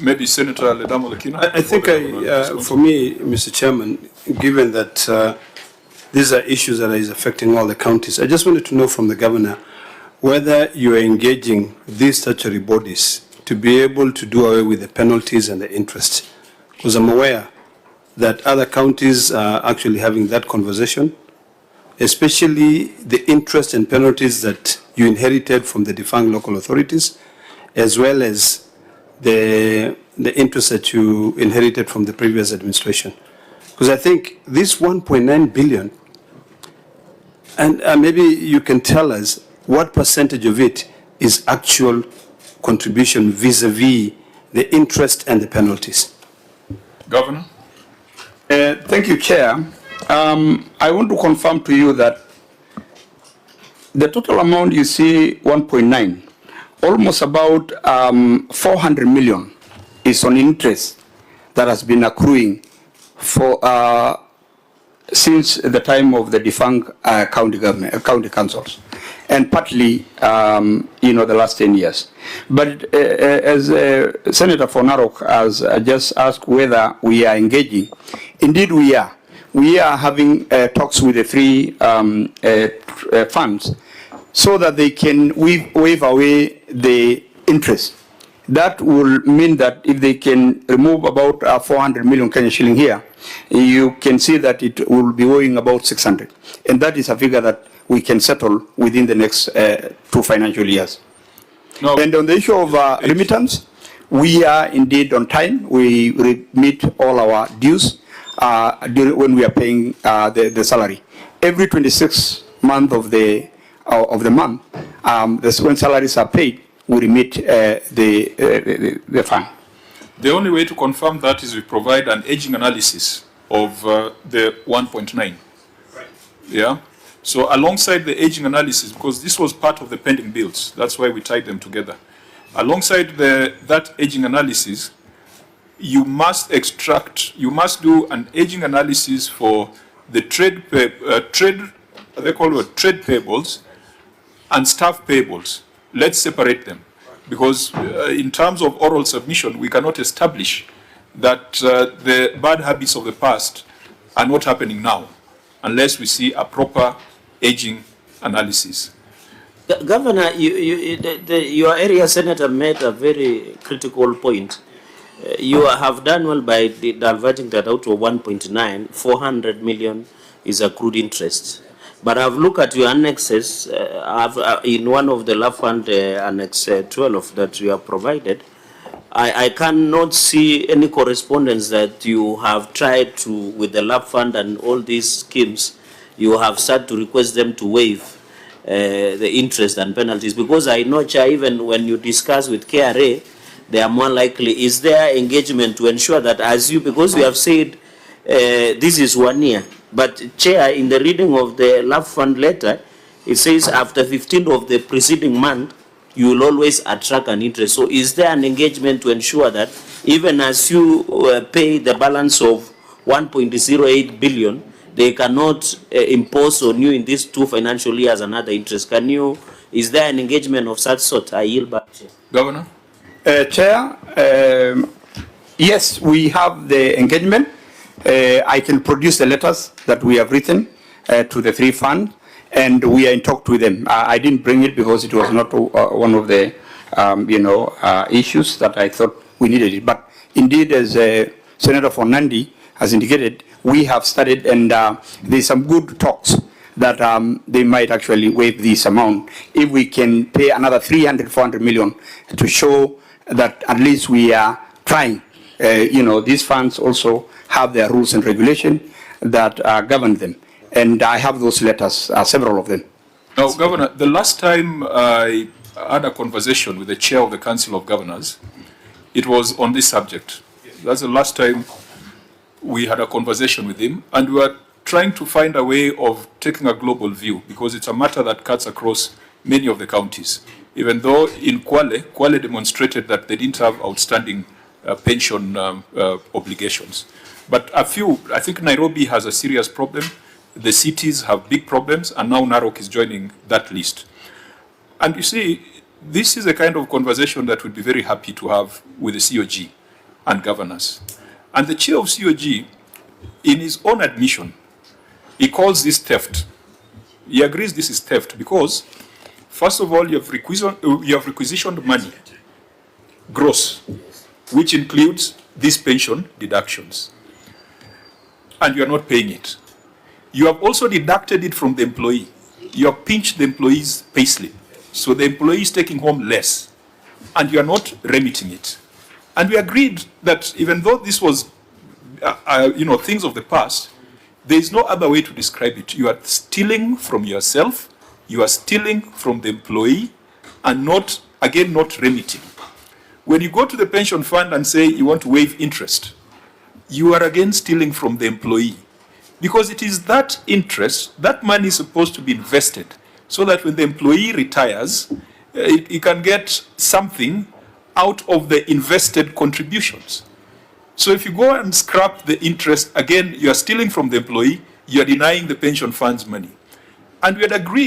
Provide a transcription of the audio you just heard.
maybe Senator Ledama. I think for me, Mr. Chairman, given that these are issues that is affecting all the counties, I just wanted to know from the governor whether you are engaging these statutory bodies to be able to do away with the penalties and the interest. Because I'm aware that other counties are actually having that conversation, especially the interest and penalties that you inherited from the defunct local authorities, as well as the interest that you inherited from the previous administration. Because I think this 1.9 billion, and maybe you can tell us what percentage of it is actual contribution vis-a-vis the interest and the penalties. Governor? Thank you, Chair. I want to confirm to you that the total amount you see, 1.9, almost about 400 million is on interest that has been accruing for since the time of the defunct county councils, and partly, the last 10 years. But as Senator for Narok has just asked whether we are engaging, indeed we are. We are having talks with the three funds so that they can waive away the interest. That will mean that if they can remove about 400 million Kenya shilling here, you can see that it will be owing about 600. And that is a figure that we can settle within the next 2 financial years. No. And on the issue of remittance, we are indeed on time. We remit all our dues when we are paying the salary. Every 26th month of the month, when salaries are paid, we remit the fund. The only way to confirm that is we provide an aging analysis of the 1.9. Right. Yeah. So alongside the aging analysis, because this was part of the pending bills, that's why we tied them together. Alongside that aging analysis, you must do an aging analysis for the trade payables and staff payables. Let's separate them, because in terms of oral submission, we cannot establish that the bad habits of the past are not happening now, unless we see a proper aging analysis. Governor, your area senator made a very critical point. You have done well by diverting that out to 1.9. 400 million is accrued interest. But I've looked at your annexes. In one of the LAF fund annex 12 that you have provided, I cannot see any correspondence that you have tried to, with the LAF fund and all these schemes, you have started to request them to waive the interest and penalties. Because I know, Chair, even when you discuss with KRA, they are more likely. Is there engagement to ensure that, as you, because you have said this is 1 year, but Chair, in the reading of the LAF fund letter, it says after 15th of the preceding month, you will always attract an interest. So is there an engagement to ensure that even as you pay the balance of 1.08 billion, they cannot impose on you in these 2 financial years another interest? Is there an engagement of such sort? I yield back, Chair. Governor? Chair, yes, we have the engagement. I can produce the letters that we have written to the 3 funds, and we are in talk with them. I didn't bring it because it was not one of the issues that I thought we needed it. But indeed, as Senator for Nandi has indicated, we have studied, and there's some good talks that they might actually waive this amount if we can pay another 400 million to show that at least we are trying. These funds also have their rules and regulations that govern them. And I have those letters, several of them. Now, Governor, the last time I had a conversation with the chair of the Council of Governors, it was on this subject. That's the last time we had a conversation with him, and we were trying to find a way of taking a global view, because it's a matter that cuts across many of the counties. Even though in Kwale demonstrated that they didn't have outstanding pension obligations. But I think Nairobi has a serious problem. The cities have big problems, and now Narok is joining that list. And you see, this is the kind of conversation that we'd be very happy to have with the COG. and governors. And the chair of COG, in his own admission, he calls this theft. He agrees this is theft because, first of all, you have requisitioned money, gross, which includes these pension deductions, and you are not paying it. You have also deducted it from the employee. You have pinched the employee's payslip, so the employee is taking home less, and you are not remitting it. And we agreed that even though this was, things of the past, there is no other way to describe it. You are stealing from yourself, you are stealing from the employee, and not remitting. When you go to the pension fund and say you want to waive interest, you are again stealing from the employee. Because it is that interest, that money is supposed to be invested so that when the employee retires, he can get something out of the invested contributions. So if you go and scrap the interest, again, you are stealing from the employee, you are denying the pension fund's money. And we had agreed